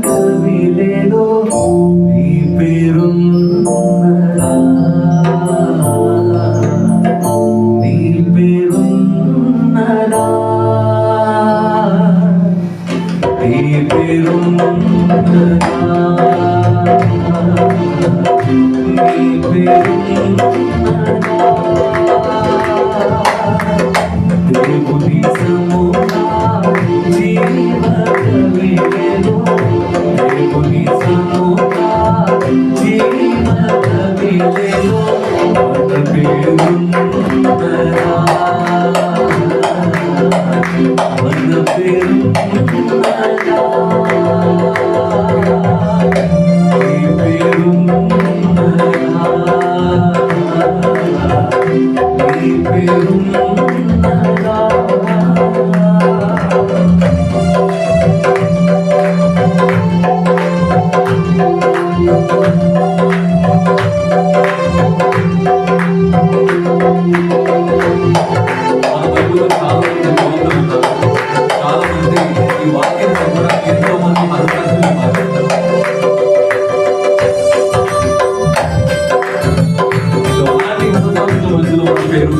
కవిలేలో నీ పేరున్నదా, నీ పేరున్నదా, నీ పేరున్నదా, నీ పేరున్నదా. దేవుని సముఖా జీవ కవిలేలో, దేవుని సముఖా జీవ కవిలేలో మన పేరున్నదా, మన పేరున్నదా, నీ పేరున్నదా, నీ పేరున్నదా. చాలా మంది ఈ వాక్యాన్ని చెప్పడానికి ఎంతో మంది మరొకరు మధ్యలో ఒక పేరు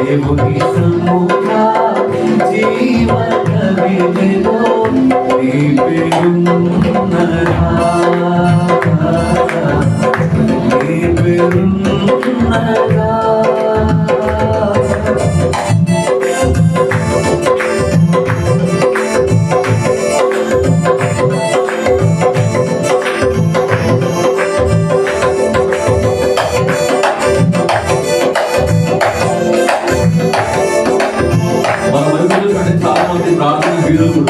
దేవుని సముఖా జీవ కవిలేలో నీ పేరున్నదా, నీ పేరున్నదా. ప్రార్థన వీరులు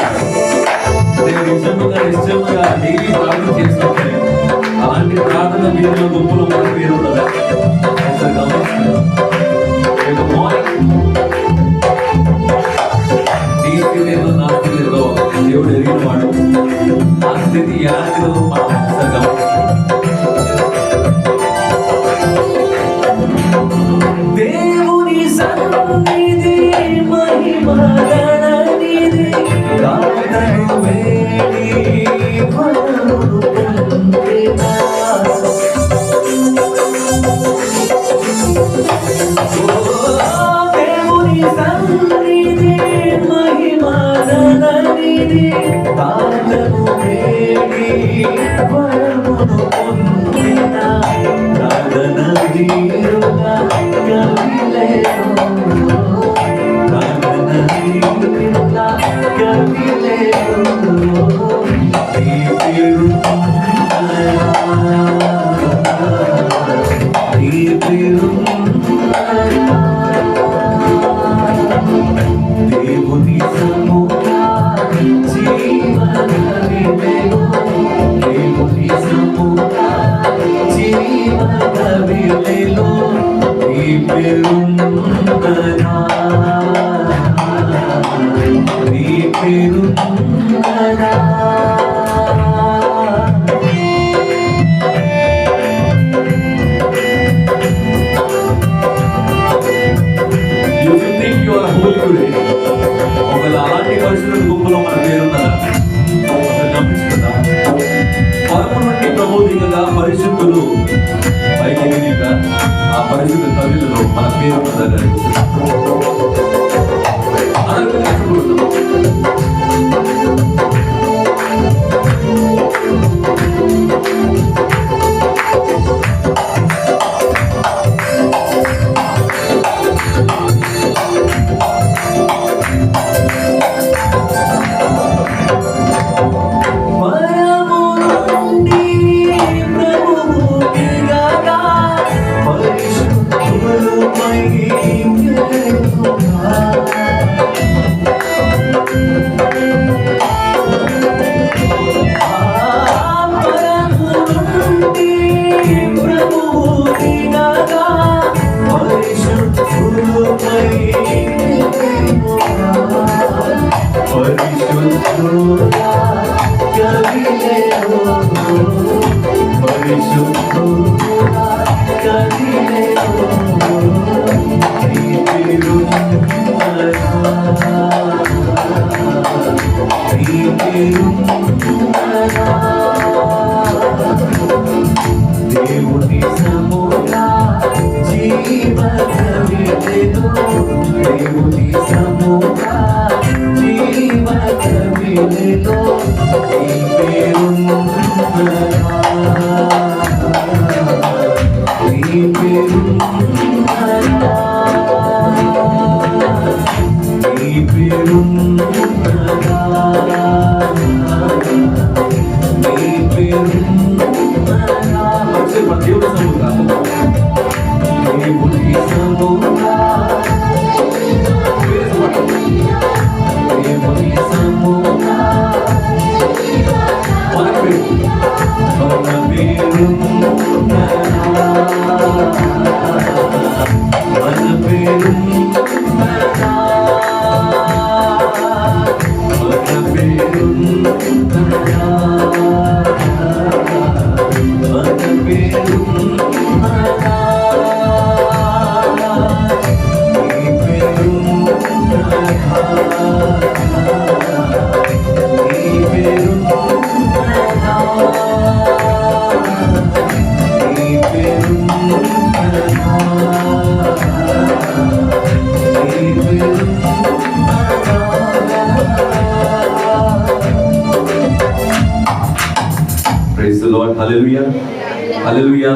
కూడా నిశ్చయముగా డైలీ ప్రార్థన చేస్తుంటే అలాంటి ప్రార్థన వీరుల గుంపులో మన పేరు ఉండదా. నీ స్థితి ఏదో నా స్థితి ఏదో దేవుడు ఎరిగిన వాడు. ఆ స్థితి ఎలాంటిదో మనం ఒకసారి దేవుని సన్నిధి మహిమగణనిధి కాదను వేడి ఫలమును పొందెనా. దేవుని సన్నిధి మహిమగణనిధి కాదను వేడి ఫలమును పొందెనా. కాదనదీరుగా కవిలేలో, కాదనదీరుగా కవిలేలో నీ పేరున్నదా, నీ పేరున్నదా. దేవుని సముఖా జీవ కవిలేలో, దేవుని సముఖా జీవ కవిలేలో నీ పేరున్నదా, దేవుని సముగా జీవకవిలో దేవుని సముగా జీవకవిలో ఈ పేరు ఈ పేరు ఈ పేరు దేవుడు సముగా దేవుని సముగా దేవుని సముగా మన పేరు ప్రైజ్ ది లార్డ్. హల్లెలూయా హల్లెలూయా.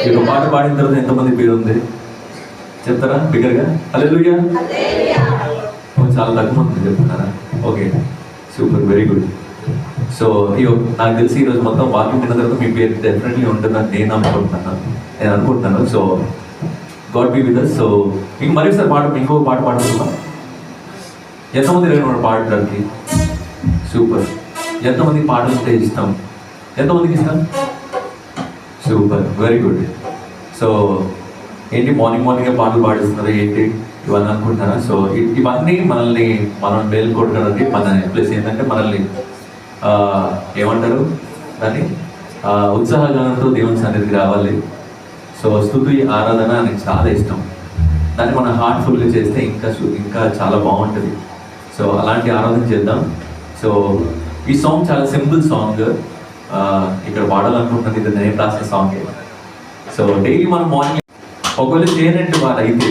ఈ పాట పాడిన తర్వాత ఎంతమంది పేరు ఉంది చెప్తారా బిగ్గరగా? హల్లెలూయా. చాలా తక్కువ మంది చెప్తున్నారా? Okay, super, very good. So నాకు తెలిసి ఈరోజు మొత్తం వాక్యం విన్న తర్వాత మీ పేరు డెఫినెట్లీ ఉంటుందని నేను అనుకుంటున్నాను. So God be with us. So ఇంక మరోసారి ఇంకో పాట పాడుతున్నాం. ఎంతమంది నేను పాడడానికి? సూపర్. ఎంతమంది పాటలు ఉంటే ఇష్టం? ఎంతమందికి ఇష్టం? Super, very good. సో ఏంటి మార్నింగ్ పాటలు పాడిస్తున్నారు ఏంటి ఇవన్నీ అనుకుంటున్నారా? సో ఇవన్నీ మనం మేలుకొట్టడానికి మన ప్లస్ ఏంటంటే మనల్ని ఏమంటారు దాన్ని ఉత్సాహగానంతో దేవుని సన్నిధికి రావాలి. సో స్తుతి ఆరాధన నాకు చాలా ఇష్టం. దాన్ని మనం హార్ట్ఫుల్గా చేస్తే ఇంకా చాలా బాగుంటుంది. సో అలాంటి ఆరాధన చేద్దాం. సో ఈ సాంగ్ చాలా సింపుల్ సాంగ్. ఇక్కడ పాడాలనుకుంటున్నది ఇది నేను రాసిన సాంగ్. సో డైలీ మనం మార్నింగ్ ఒకవేళ చేయనట్టు వాళ్ళు అయితే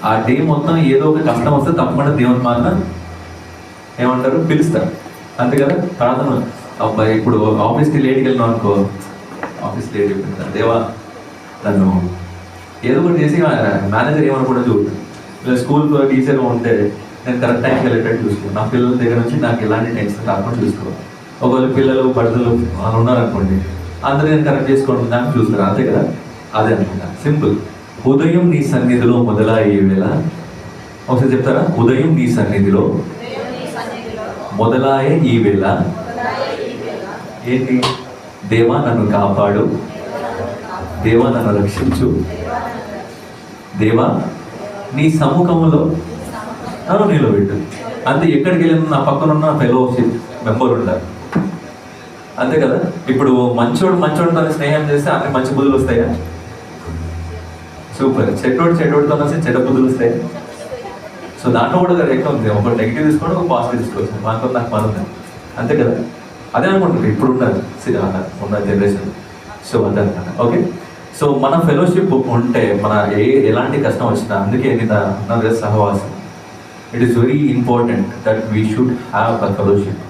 ఆ డే మొత్తం ఏదో ఒక కష్టం వస్తే తప్పకుండా దేవుని మాత్రం ఏమంటారు పిలుస్తారు, అంతే కదా. ప్రార్థన అబ్బాయి ఇప్పుడు ఆఫీస్కి లేట్కి వెళ్ళినాం అనుకో, ఆఫీస్ లేట్ అయిపోయింది దేవా నన్ను ఏదో ఒకటి చేసి మేనేజర్ ఏమనుకుంటా చూడండి. ఇలా స్కూల్ టీచర్ ఉంటే నేను కరెక్ట్ టైంకి వెళ్ళేటట్టు చూసుకో. నా పిల్లల దగ్గర నుంచి నాకు ఎలాంటి టెన్షన్ రాకుండా చూసుకో. ఒకవేళ పిల్లలు బట్టలు వాళ్ళు ఉన్నారనుకోండి, అందరూ నేను కరెక్ట్ చేసుకోవడం దాన్ని చూస్తారు, అంతే కదా. అదే అనుకుంటా, సింపుల్. ఉదయం నీ సన్నిధిలో మొదలయ్యే వేళ, ఒకసారి చెప్తారా? ఉదయం నీ సన్నిధిలో మొదలయ్యే ఈ వేళ ఏంటి? దేవా నన్ను కాపాడు, దేవా నన్ను రక్షించు, దేవా నీ సముఖంలో నన్ను నిలబెట్టు. అంతే. ఎక్కడికి వెళ్ళిన నా పక్కన ఉన్న ఫెలోషిప్ మెంబర్ ఉంటారు, అంతే కదా. ఇప్పుడు మంచోడితో స్నేహం చేస్తే అన్ని మంచి బుద్ధులు వస్తాయా? సూపర్. చెడ్డోడితో చెడ్డ బుద్ధులు వస్తాయి. సో దాంట్లో కూడా ఎక్కువ ఉంది. ఒక నెగిటివ్ తీసుకోండి, ఒక పాజిటివ్ తీసుకోవచ్చు. మనతో నాకు పని ఉంది, అంతే కదా. అదే అనుకుంటుంది ఇప్పుడు ఉన్న జనరేషన్. సో అదనమాట. ఓకే. సో మన ఫెలోషిప్ ఉంటే మన ఎలాంటి కష్టం వచ్చినా, అందుకే నా సహవాసం, it is very important that we should have a fellowship.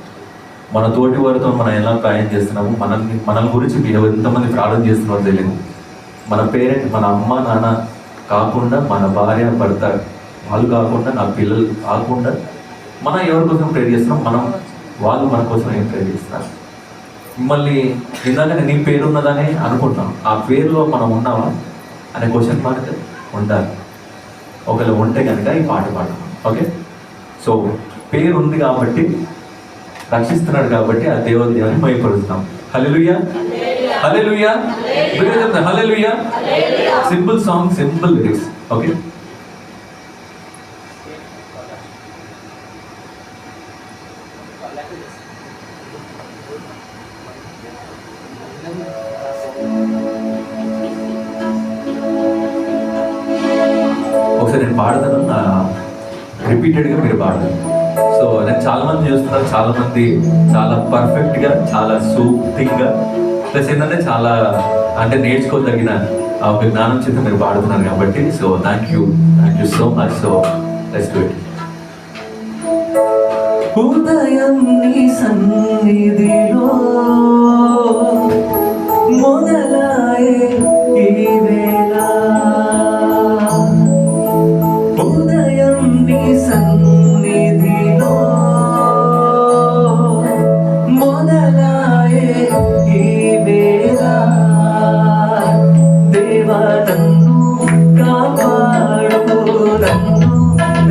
మన తోటి వారితో మనం ఎలా ప్రయాణం చేస్తున్నాము, మన గురించి ఎంతమంది ప్రార్థన చేస్తున్నారో తెలియదు. మన పేరెంట్, మన అమ్మ నాన్న కాకుండా, మన భార్య భర్త వాళ్ళు కాకుండా, నా పిల్లలు కాకుండా మనం ఎవరి కోసం ప్రేర్ చేస్తున్నాం, వాళ్ళు మన కోసం ఏం ప్రేర్ చేస్తున్నారు. మిమ్మల్ని ఇందాక నీ పేరు ఉన్నదని అనుకుంటున్నాం, ఆ పేరులో మనం ఉన్నావా అనే క్వశ్చన్ మార్క్ ఉండాలి. ఒకవేళ ఉంటే కనుక ఈ పాట పాడదాం. ఓకే, సో పేరు ఉంది కాబట్టి, రక్షిస్తున్నాడు కాబట్టి ఆ దేవుని భయపడుతున్నాం. Hallelujah, hallelujah, hallelujah. Simple song, simple lyrics. Okay, ఒకసారి నేను పాడతాను, రిపీటెడ్గా మీరు పాడతాను. సో నేను చాలా మంది చూస్తున్నాను, చాలా మంది చాలా పర్ఫెక్ట్గా, చాలా సూక్తింగ్గా, ప్లస్ ఏంటంటే చాలా అంటే నేర్చుకోదగిన ఒక జ్ఞానం చేత మీరు పాడుతున్నారు కాబట్టి, so thank you so much. So let's do it. ఉదయం నీ సన్నిధిలో మొదలాయే ఈ వేళ, ఉదయం నీ సన్నిధిలో మొదలాయే ఈ వేళ, దేవా నన్ను కాపాడు, నన్ను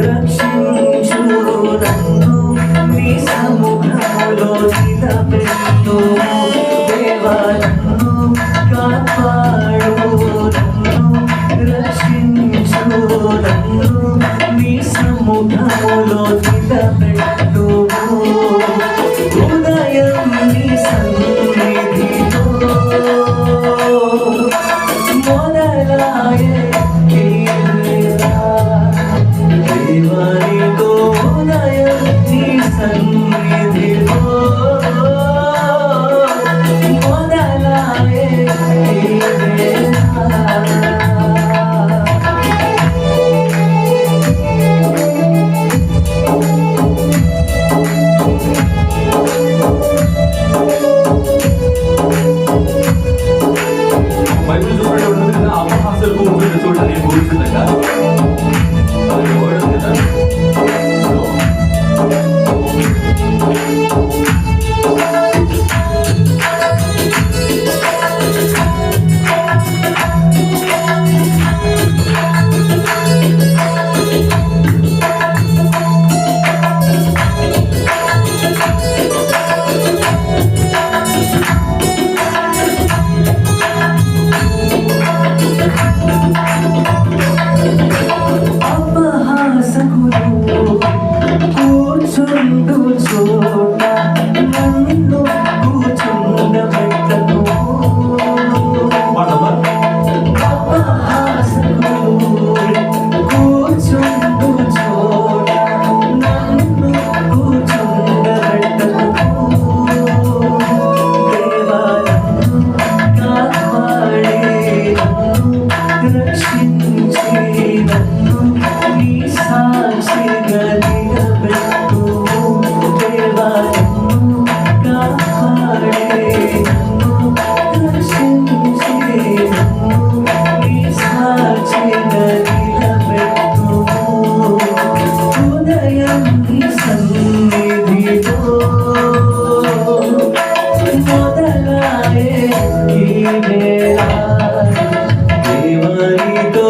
రక్షించు, నన్ను నీ సముఖంలో నిలబెట్టు, దేవా నన్ను కాపాడు, నన్ను రక్షించు, నన్ను నీ సముఖంలో నిలబెట్టు, ఉదయం నీ సన్నిధిలో మొదలాయే ఈ వేళ, దేవా నీతో ఉదయం నీ సన్నిధిలో మొదలాయే ఈ వేళ. బైబిల్ చూడండి, ఉంటుంది కదా, అపహాస్యులు కూర్చుంటే చూడండి, నేను కూర్చుందా అది ఓడదు కదా. సో కూర్చుండు చోట నన్ను కూర్చుండబెట్టను, కూర్చుండు చోట నన్ను కూర్చుండబెట్టను, దేవా నన్ను కాపాడే, నన్ను రక్షించి, నన్ను నీ సాక్షిగా నిలబెట్టు, దేవా నన్ను కాపాడే, నన్ను రక్షించి, నన్ను నీ సాక్షిగా నిలబెట్టు, ఉదయం నీ సన్నిధిలో మొదలాయే ఈ వేళ, దేవా నీతో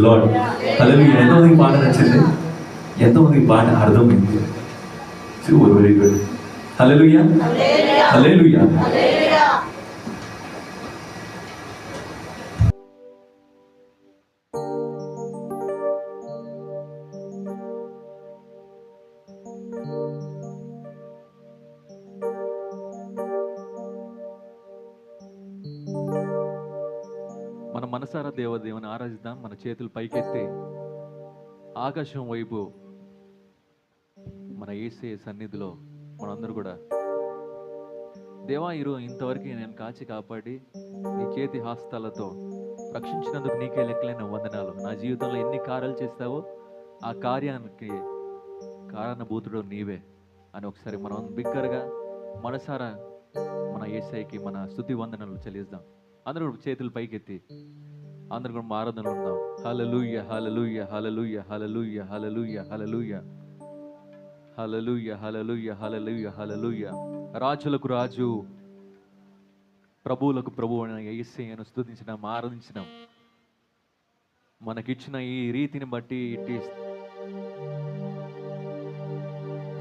లార్డ్. హల్లెలూయా. ఎంతమందికి పాట నచ్చింది? ఎంతమందికి పాట అర్థమైంది? Super, very good. Hallelujah, hallelujah. మన మనసారా దేవుని ఆరాధిద్దాం. మన చేతులు పైకెత్తి ఆకాశం వైపు మన యేసయ్య సన్నిధిలో మనందరూ కూడా, దేవా ఇంతవరకు నేను కాచి కాపాడి నీ చేతి హస్తాలతో రక్షించినందుకు నీకే లెక్కలేని వందనాలు. నా జీవితంలో ఎన్ని కార్యాలు చేస్తావో ఆ కార్యానికి కారణభూతుడు నీవే అని ఒకసారి మనం బిగ్గరగా మనసారా మన యేసయ్యకి మన స్తుతి వందనాలు చెల్లిద్దాం. అందరూ చేతులు పైకెత్తి అందరూ కూడా ఆరాధనలో ఉన్నాం. హల్లెలూయా, hallelujah, hallelujah, hallelujah, hallelujah, hallelujah, hallelujah, hallelujah, hallelujah, హల్లెలూయా. రాజులకు రాజు, ప్రభువులకు ప్రభువు అయిన యేసయ్యను స్తుతించినాం, ఆరాధించినాం. మనకిచ్చిన ఈ రీతిని బట్టి, ఇట్టి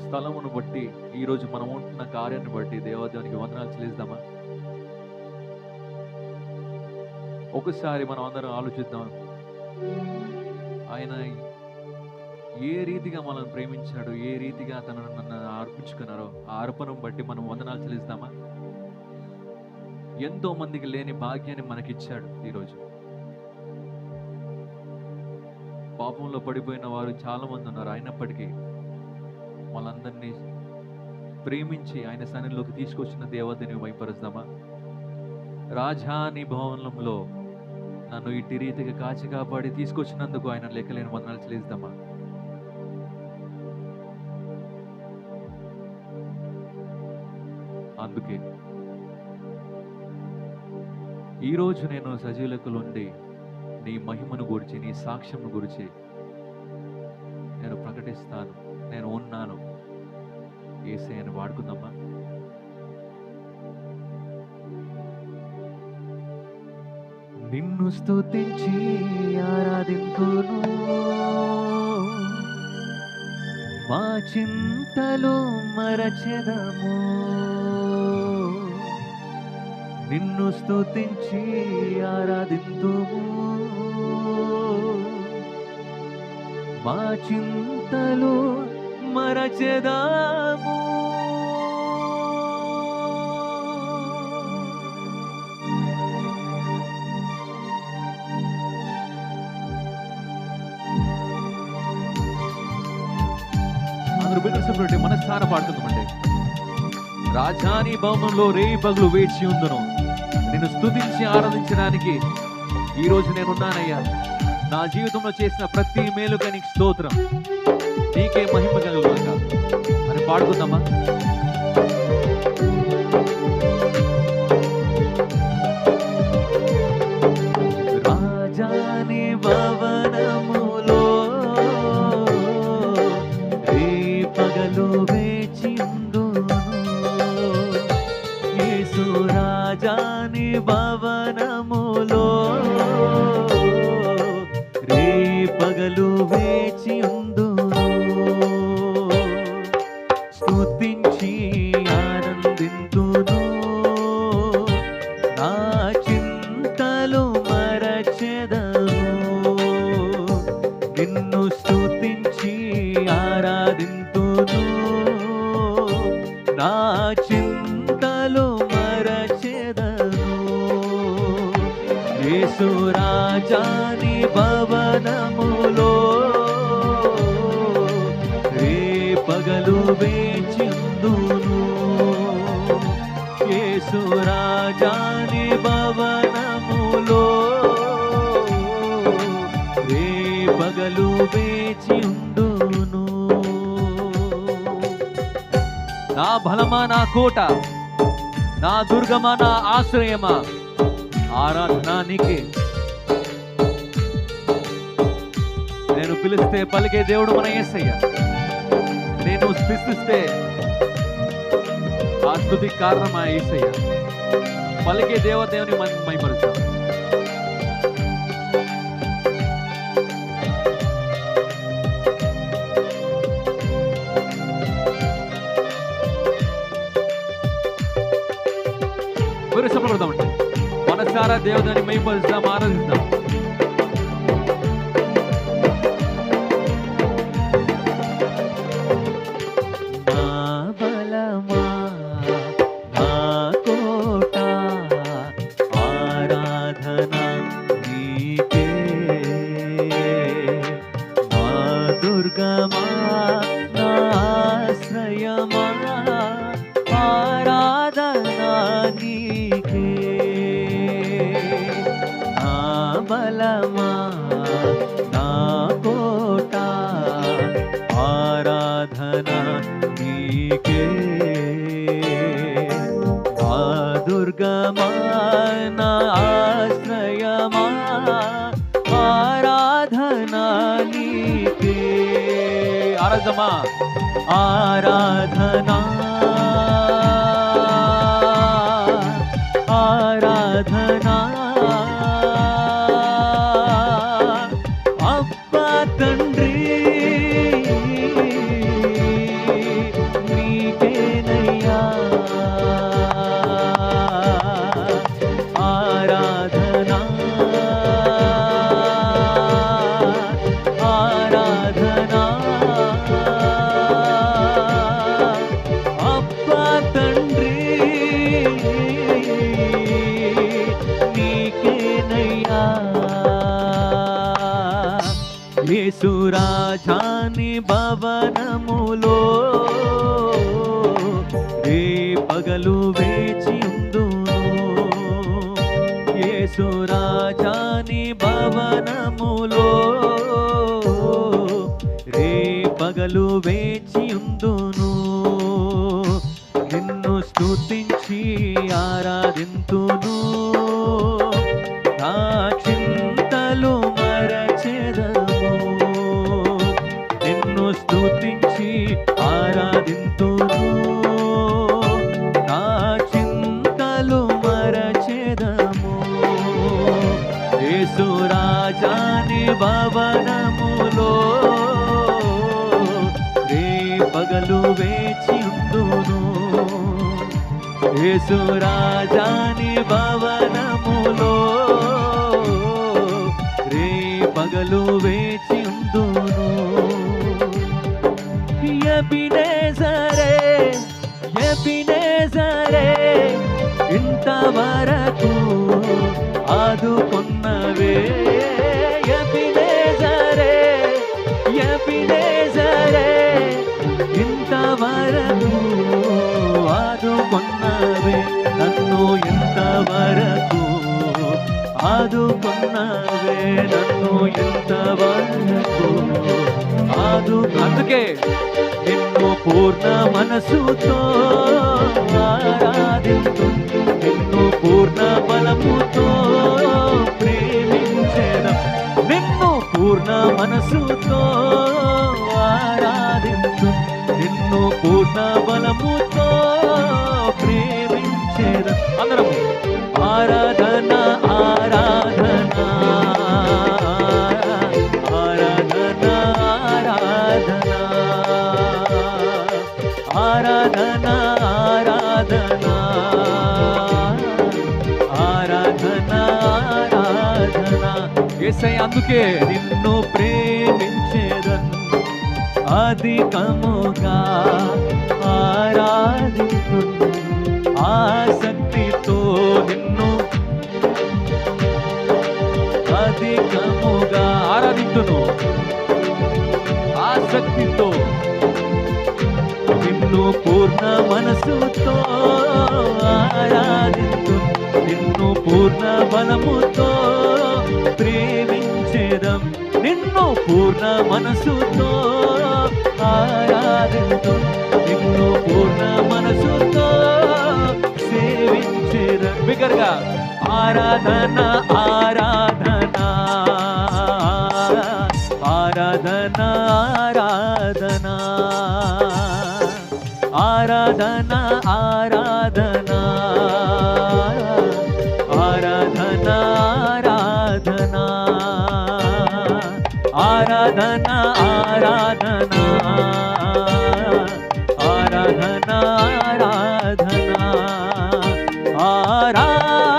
స్థలమును బట్టి, ఈరోజు మనం ఉంటున్న కార్యాన్ని బట్టి దేవాదేవునికి వందనాలు చెల్లిద్దామా? ఒకసారి మనం అందరం ఆలోచిద్దాం. ఆయన ఏ రీతిగా మనల్ని ప్రేమించాడు, ఏ రీతిగా తనను నన్ను అర్పించుకున్నారో ఆ అర్పణం బట్టి మనం వందనాలు చెల్లిస్తామా? ఎంతో మందికి లేని భాగ్యాన్ని మనకిచ్చాడు. ఈరోజు పాపంలో పడిపోయిన వారు చాలా మంది ఉన్నారు. అయినప్పటికీ వాళ్ళందరినీ ప్రేమించి ఆయన సన్నిధిలోకి తీసుకొచ్చిన దేవతని వైపరుస్తామా? రాజాని భవనంలో నన్ను ఇట్టి రీతిగా కాచి కాపాడి తీసుకొచ్చినందుకు ఆయన లెక్కలేని వందనాలు చెల్లిద్దామా? అందుకే ఈరోజు నేను సజీవులకులుండి నీ మహిమను గురించి, నీ సాక్ష్యం గురించి నేను ప్రకటిస్తాను. నేను ఉన్నాను. యేసయ్యను వాడుకుందామా? నిన్ను స్తుతించి ఆరాధింతును, మా చింతలు మరచెదము. నిన్ను స్తుతించి ఆరాధింతుము, మా చింతలు మరచెదము. మనస్సారా పాడుతుందమండి. రాజాని భవనంలో రేయి పగులు వేచి ఉందును, నిన్ను స్తుతించి ఆరాధించడానికి ఈరోజు నేనున్నానయ్యా. నా జీవితంలో చేసిన ప్రతి మేలుగా నీకు స్తోత్రం, నీకే మహిమ కలుగుగాక అని పాడుకుందామా? రాజాని భవనములో పగలు వేచి ఉందును, యేసు రాజాని భవనములో రే పగలు వేచి ఉందును. స్తుతించి ఆనందింతును, నా చింతలు మరచెదను. నిన్ను స్తుతించి ఆరాధింతును, నా చింతలు మరచెదను. యేసు రాజాని భవనములో రే పగలు వేచి ఉందును, యేసు రాజాని భవనములో రే పగలు వేచి ఉందును. నా బలమా, నా కోట, నా దుర్గమా, నా ఆశ్రయమా, ఆరాధన నీకే. నేను పిలిస్తే పలికే దేవుడు మన యేసయ్య. నేను స్తుతిస్తే ఆ స్తుతి కారణం ఆ యేసయ్య. పలికే దేవదేవుని మహిమపరుస్తాం. కొడదామండి. మనసారా దేవుని మహిమపరుస్తాం, ఆరాధిస్తాం. దుర్గమా నా ఆశ్రయమా ఆరాధనా నీకే. ఆరాధమా ఆరాధనా ఆరాధనా అబ్బా తండ్రి నీకేనయ్యా ఆరాధనా ఆరాధనా అబ్బా తండ్రి నీకేనయ్యా. యేసు రాజాని భవనములో రే పగలు వేచియుందును. యేసు రాజాని భవనములో రే పగలు వేచియుందును. నిన్ను స్తుతించి ఆరాధింతును. నా చింతలు మరచెదము. నిన్ను స్తుతించి ఆరాధింతును. నా చింతలు మరచెదము. యేసు రాజాని భవనములో రే పగలు వేచియుందును. యేసు రాజాని భవనములో రే పగలు వేచియుందును. ఎబినేజరే ఎబినేజరే ఇంతవరకు ఆదుకొన్నవే. ఎబినేజరే ఎబినేజరే ఇంతవరకు ఆదుకొన్నవే. నన్ను ఇంతవరకు ఆదుకొన్నవే. నన్ను ఇంతవరకు అందుకే నిన్ను పూర్ణ మనసుతో ఆరాధింతు. నిన్ను పూర్ణ బలముతో ప్రేమించెదం. నిన్ను పూర్ణ మనసుతో ఆరాధింతు. నిన్ను పూర్ణ బలముతో ప్రేమించెదం. అందరము ఆరాధన ఆరాధన ఆరాధన ఆరాధన ఆరాధన ఆరాధన ఆరాధన. యేసయ్య అందుకే నిన్ను ప్రేమించెదను. అధికముగా ఆరాధింతును. ఆసక్తితో నిన్ను అధికముగా ఆరాధింతును. ఆసక్తితో నిన్ను పూర్ణ మనసుతో ఆరాధింతు. నిన్ను పూర్ణ బలముతో ప్రేమించెదం. నిన్ను పూర్ణ మనసుతో ఆరాధింతు. నిన్ను పూర్ణ మనసుతో సేవించెదం. బిగ్గరగా ఆరాధన ఆరాధన ఆరాధన ఆరాధన ఆరాధన ఆరాధన ఆరాధన ఆరాధన ఆరాధన ఆరాధన ఆరాధన ఆరాధన ఆరాధన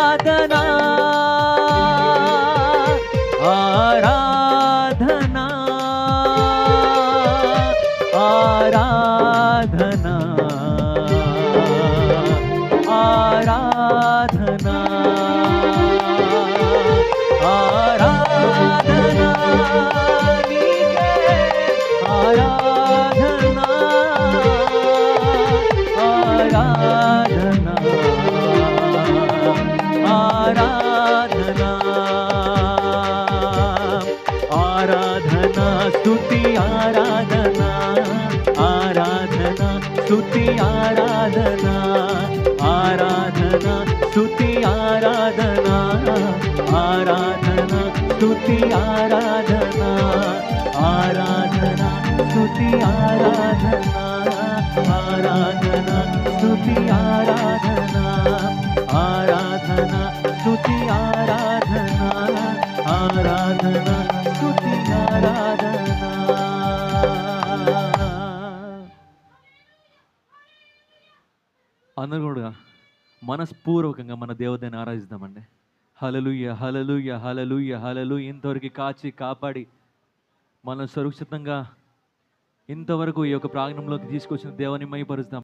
ఆరాధనా ఆరాధనా స్తుతి ఆరాధనా ఆరాధనా స్తుతి ఆరాధనా ఆరాధనా స్తుతి ఆరాధనా ఆరాధనా స్తుతి ఆరాధనా ఆరాధనా స్తుతి ఆరాధనా ఆరాధనా స్తుతి ఆరాధనా ఆరాధనా స్తుతి ఆరాధనా ఆరాధనా స్తుతి ఆరాధనా. అందరూ కూడా మనస్పూర్వకంగా మన దేవతని ఆరాధిద్దామండి. హల్లెలూయా హల్లెలూయా హల్లెలూయా హల్లెలూయా. ఇంతవరకు కాచి కాపాడి మనం సురక్షితంగా ఇంతవరకు ఈ యొక్క ప్రాంగణంలోకి తీసుకొచ్చిన దేవుని మహిమపరుస్తాం.